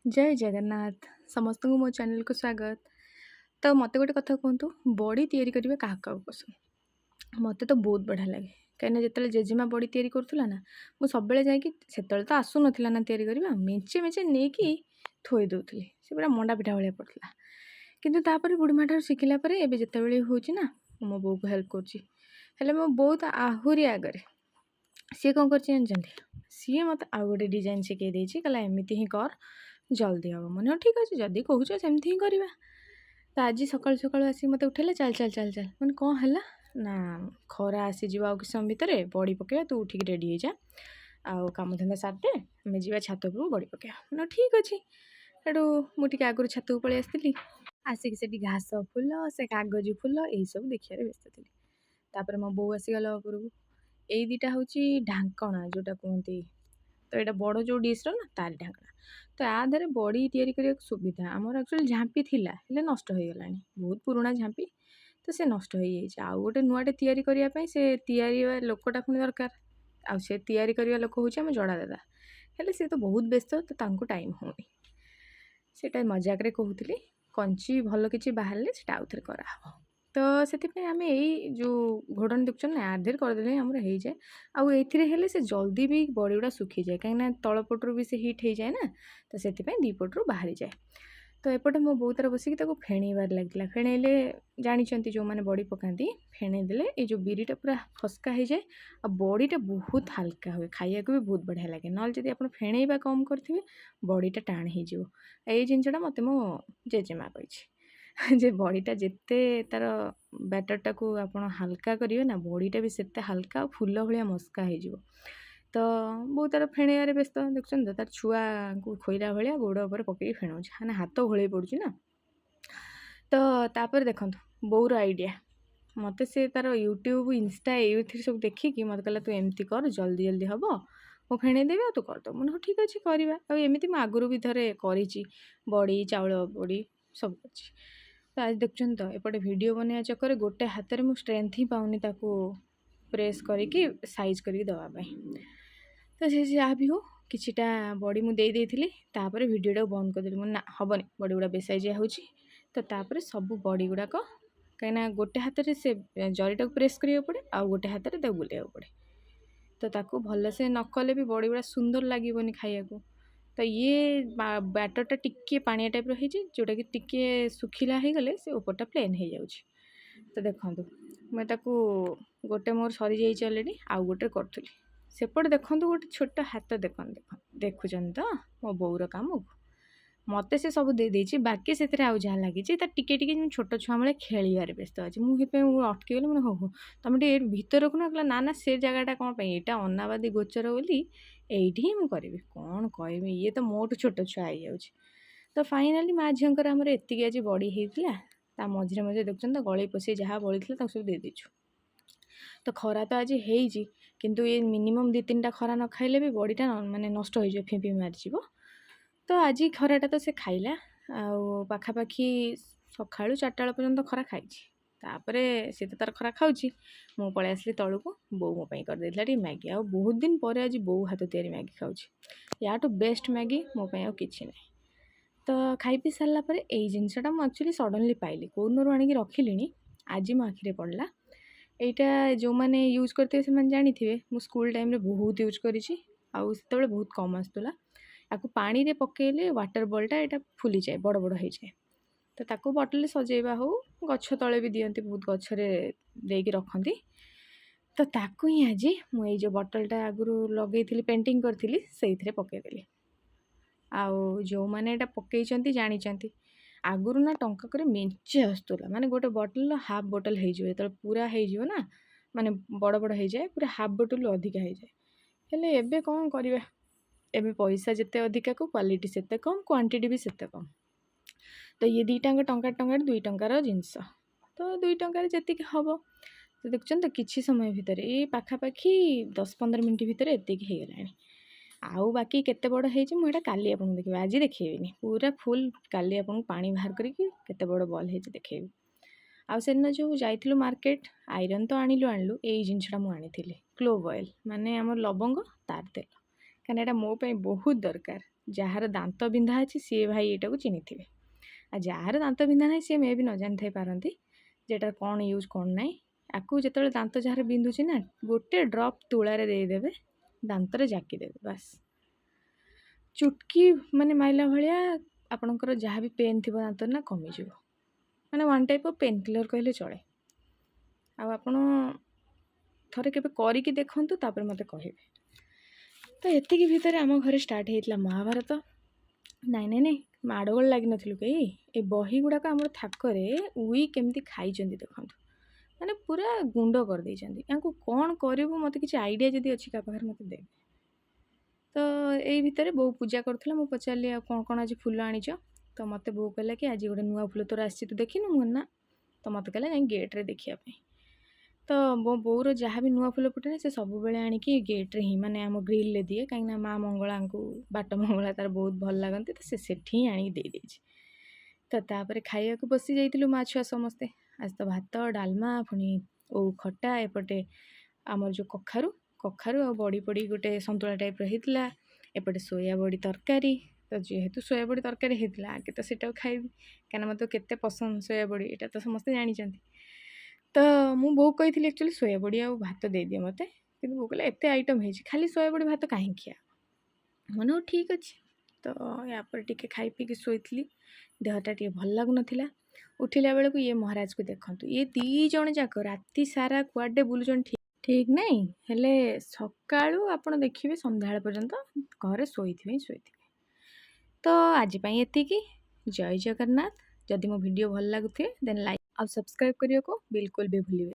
जय जगन्नाथ समस्त को मो चैनल को स्वागत। तो मत गोटे कथा कहतु बड़ी तैयारी करने क्या क्या पसंद मत तो बहुत बढ़िया लगे कहीं जो जेजेमा बड़ी तैयारी करूला ना मुझे सब जा तो आसू ना ना तैयारी करवा मेचे मेचे नहीं कि थोई दूसरी से पूरा मंडा पिठा भाया पड़ता किंतु बुढ़ीमा ठार शिखला जिते हूँ ना मो बो को हेल्प कर मो बो तो आहरी आगे सी कौन कर सी मत आउ गोटे डिजाइन शिखे कहला एमती ही कर जल्दी हम मैंने ठीक अच्छे जदि कहूच सेमती ही करवा। तो आज सकाल सकाल आसिक मत उठेला चल चल चल चल मैंने कौन है ना खरा आसीज आउ कि समय भितर बड़ी पकड़ा तू उठिक रेडी हो जा आउ कम धंदा सारदे आम जा छात उपरू बड़ी पकड़ा मैंने ठीक अच्छे सेठू मुझे आगुरी छात पलि आसती आसिक से घास फुल से कागज फुल यही सब देखिए व्यस्त थी। तापर मो बो आसीगला उपरକୁ यही दुटा हूँ ढांकणा जोटा कहते तो यहाँ बड़ जो डिश ना तार ढांकणा तो या धारे बड़ी तैयारी करने सुविधा आमर एक्चुअली झांपी थिला हेले नष्ट हो गला बहुत पुराना झांपी तो से नष्ट हो जाए आउ गोटे नुआटे तैयारी करने से तैयारी लोकटा पुणी दरकार आ से तैयारी करने लोक हूँ आम जड़ा दादा हेले सी तो बहुत व्यस्त तो तांको टाइम होनी सेटा मजाक कहूली कंची भल किसी बाहर से आउ थे कराव तो से आम यही जो घोड़नी देखुन ना आधेर करदे आमर हो जाए आउ ये से जल्दी भी बड़ी गुड़ा सुखी जाए कहीं तलपटू भी से हिट हो जाए ना तो से दीपटू बाहरी जाए। तो एपटे मो बो तार बसिक फेणेबार लगे फेणेले जानते जो मैंने बड़ी पकाती फेणेदेले ये जो बिरीटा पूरा फस्का हो जाए आ बड़ीटा बहुत हल्का हुए खाया भी बहुत बढ़िया लगे ना जब आप फेणेबा कम करेंगे बड़ीटा टाण हो जिनसा मत मो जेजेमा कही जे बड़ीटा जिते तार बैटरटा को आप हल्का करेंगे ना बड़ीटा भी से हल्का फुल भाया मस्का हो तो बो तार फेणेबार व्यस्त देखुन तो तार छुआ को खोईला भाया गोड़ उपर पकई फेणाऊँ मैंने हाथ घोड़े पड़ू ना। तो तापर देखो बोर आइडिया मत से तार यूट्यूब इंस्टा ये सब देखिकी मत कहला तू एमती कर जल्दी जल्दी हम वो फेणेदेवी तू करदे मैंने ठीक अच्छे करवा आमती आगुरी भी थे करी बड़ी चाउल बड़ी सब अच्छे। तो आज देखुन तो एपटे वीडियो बनवा चक्कर गोटे हाथ में मुझे स्ट्रेंथ ही पाऊनी प्रेस करके साइज करके दवापाई तो से जहाँ भी हो किछिटा बड़ी मुझे देती भिडटा बंद करदेली मुझे ना हेनी बड़ी गुड़ा बेसाइजिया हो तो तापर सब बड़ी गुड़ाक कहीं गोटे हाथ में से जरीटा प्रेस करा पड़े आउ गोटे हाथ में बुलाइया पड़े तो ताकू भलसे न कले भी बड़ी गुड़ा सुंदर लगे खाया को। तो ये बैटरटा टिके पानिया टाइप रही जोटा कि टिके सुखिला हो गले से ऊपरटा प्लेन हो जाऊँ। तो देखो मैं गोटे मोर सरी जाइए अलरेडी आउ गोटे करी सेपटे देखो गोटे छोट हाथ देखुन तो मो बोर कम को मत से सब दे बाकी से जहाँ लगी टिके छोट छुआ मैं खेलार व्यस्त अच्छे मुझे अटकीगली मैंने हो तुम ये भर को ना ना ना से जगटा कौन यहाँ अनाबादी गोचर बोली यही ही मुझे कौन कह ये तो मोटू छोट छुआ हो जाऊँ। तो फाइनाली माँ झीर आमर एति आज बड़ी होता मझे मझे देखुन तो गली पशि जहाँ बड़ी सब दे देचु। तो खरा तो आज है किंतु ये मिनिमम 2-3टा खरा न खाइले भी बड़ीटा माने नष्ट हो जाए फिंपी मारिज। तो आज खराटा तो से खाइला पाखापाखि सका 4टा पर्यंत खरा खाई सी तो तार खरा खाऊँ मु पलि आसली तलू को बो मो करदे मैगी आ बहुत दिन पर आज बो हाथ तैयारी मैगी खाऊँ या बेस्ट मैगी मो कि ना। तो खाई पी सारापर यही जिनसटा मुझे एक्चुअली सडनली पाइली कौन आणिक रखिली आज मो आखिरे पड़ा यहाँ जो मैंने यूज करते से जानी थे मु स्कूल टाइम बहुत यूज करी आते बहुत कम आसूला आपको पानी रे पकेले वाटर बॉलटा यहाँ फुली जाए बड़ बड़ हो जाए तो ताको बटल सजेवा हो गछ तले भी दियंती बहुत गछरे देकी रखती। तो ताको ही आज मुझे जो बटलटा आगुरी लगे पेंटिंग करी से पकईदेली आउ जो मैंने यहाँ पकई जानी आगुरी ना टंका करे मेंचे आसूला माने गोटे बटल हाफ बोतल हो पूरा हो ना माने बड़ बड़ हो जाए पूरा हाफ बोतल अधिका हो जाए हेले एबे कौन करवा एबे पैसा जिते अधिका को क्वालिटी सेते कम क्वांटिटी भी सेते कम। तो ये 2 टंका टंका 2 टंकार जिनस तो 2 टंकार जी हम तो देखुन तो किसी समय भितर ये पाखापाखि 10-15 मिनट भितर एतिक हो गला आउ बाकी केते बड़ होइछि मु एटा काली आपन देखिबे आज देखेबिनी पूरा फुल काली आपन पानी बाहर करके केते बड़ बॉल होइछि देखेबी। आउ सेन जो जाइथिलु मार्केट आयरन तो आणलु एई जिनसटा मु आनिथिली क्लोव ऑयल माने हमर लवंग तार तेल कने एटा मो पे बहुत दरकार ଯାହାର ଦାନ୍ତ ବିନ୍ଧା ଅଛି ସିଏ ଭାଇ ଏଇଟାକୁ ଚିହ୍ନିଥିବେ। ଆଉ ଯାହାର ଦାନ୍ତ ବିନ୍ଧା ନାହିଁ ସିଏ ମେ ବି ନ ଜାଣିଥାଇ ପାରନ୍ତି ଯେ ଏଟାର କ'ଣ ୟୁଜ୍ କ'ଣ ନାହିଁ। ଆକୁ ଯେତେବେଳେ ଦାନ୍ତ ଯାହାର ବିନ୍ଧୁଛି ନା ଗୋଟେ ଡ୍ରପ୍ ତୁଳାରେ ଦେଇଦେବେ, ଦାନ୍ତରେ ଜାକିଦେବେ, ବାସ୍ ଚୁଟକି ମାନେ ମାଇଲା ଭଳିଆ ଆପଣଙ୍କର ଯାହା ବି ପେନ୍ ଥିବ ଦାନ୍ତରେ ନା କମିଯିବ। ମାନେ one type of painkiller କହିଲେ ଚଳେ। ଆଉ ଆପଣ ଥରେ କେବେ କରିକି ଦେଖନ୍ତୁ, ତାପରେ ମୋତେ କହିବେ। ତ ଏତିକି ଭିତରେ ଆମ ଘରେ ଷ୍ଟାର୍ଟ ହେଇଥିଲା ମହାଭାରତ। ନାଇଁ ମାଡ଼ଗୋଳ ଲାଗିନଥିଲୁ କେହି, ଏ ବହି ଗୁଡ଼ାକ ଆମର ଥାକରେ ଉଇ କେମିତି ଖାଇଛନ୍ତି ଦେଖନ୍ତୁ, ମାନେ ପୁରା ଗୁଣ୍ଡ କରିଦେଇଛନ୍ତି। ୟାଙ୍କୁ କ'ଣ କରିବୁ, ମୋତେ କିଛି ଆଇଡ଼ିଆ ଯଦି ଅଛି କାହା ପାଖରେ ମୋତେ ଦେବେ। ତ ଏଇ ଭିତରେ ବୋଉ ପୂଜା କରୁଥିଲା, ମୁଁ ପଚାରିଲି ଆଉ କ'ଣ ଆଜି ଫୁଲ ଆଣିଛ? ତ ମୋତେ ବୋଉ କହିଲା କି ଆଜି ଗୋଟେ ନୂଆ ଫୁଲ ତୋର ଆସିଛି, ତୁ ଦେଖିନୁ? ମୁଁ ନା। ତ ମୋତେ କହିଲା ଯାଇ ଗେଟ୍ରେ ଦେଖିବା ପାଇଁ। ତ ମୋ ବୋଉର ଯାହା ବି ନୂଆ ଫୁଲ ଫୁଟେ ସେ ସବୁବେଳେ ଆଣିକି ଗେଟ୍ରେ ହିଁ, ମାନେ ଆମ ଗ୍ରିଲ୍ରେ ଦିଏ, କାହିଁକିନା ମା ମଙ୍ଗଳାଙ୍କୁ, ବାଟ ମଙ୍ଗଳା ତାର ବହୁତ ଭଲ ଲାଗନ୍ତି, ତ ସେ ସେଠି ହିଁ ଆଣିକି ଦେଇଦେଇଛି। ତ ତାପରେ ଖାଇବାକୁ ବସି ଯାଇଥିଲୁ ମା ଛୁଆ ସମସ୍ତେ। ଆଜି ତ ଭାତ, ଡାଲମା, ପୁଣି ଓଉ ଖଟା, ଏପଟେ ଆମର ଯେଉଁ କଖାରୁ ଆଉ ବଡ଼ି ପଡ଼ି ଗୋଟେ ସନ୍ତୁଳା ଟାଇପ୍ର ହେଇଥିଲା, ଏପଟେ ସୋୟା ବଡ଼ି ତରକାରୀ। ତ ଯେହେତୁ ସୋୟା ବଡ଼ି ତରକାରୀ ହେଇଥିଲା, ଆଗେ ତ ସେଇଟାକୁ ଖାଇବି, କାହିଁକିନା ମୋତେ କେତେ ପସନ୍ଦ ସୋୟା ବଡ଼ି, ଏଇଟା ତ ସମସ୍ତେ ଜାଣିଛନ୍ତି। ତ ମୁଁ ବୋଉ କହିଥିଲି ଆକ୍ଚୁଆଲି ସୋୟା ବଡ଼ି ଆଉ ଭାତ ଦେଇଦିଏ ମୋତେ, କିନ୍ତୁ ବୋଉ କହିଲା ଏତେ ଆଇଟମ୍ ହେଇଛି, ଖାଲି ସୋୟା ବଡ଼ି ଭାତ କାହିଁକି ଖିଆ? ମାନେ ହଉ ଠିକ୍ ଅଛି। ତ ୟାପରେ ଟିକେ ଖାଇ ପିଇକି ଶୋଇଥିଲି, ଦେହଟା ଟିକେ ଭଲ ଲାଗୁନଥିଲା। ଉଠିଲା ବେଳକୁ ଇଏ ମହାରାଜକୁ ଦେଖନ୍ତୁ, ଇଏ 2 ଜଣ ଯାକ ରାତି ସାରା କୁଆଡ଼େ ବୁଲୁଛନ୍ତି ଠିକ୍ ନାହିଁ, ହେଲେ ସକାଳୁ ଆପଣ ଦେଖିବେ ସନ୍ଧ୍ୟାବେଳ ପର୍ଯ୍ୟନ୍ତ ଘରେ ଶୋଇଥିବେ। ତ ଆଜି ପାଇଁ ଏତିକି। ଜୟ ଜଗନ୍ନାଥ। ଯଦି ମୋ ଭିଡ଼ିଓ ଭଲ ଲାଗୁଥିବେ ଦେନ୍ ଲାଇକ୍ ଆଉ ସବସ୍କ୍ରାଇବ୍ କରିବାକୁ ବିଲକୁଲ ବି ଭୁଲିବେ।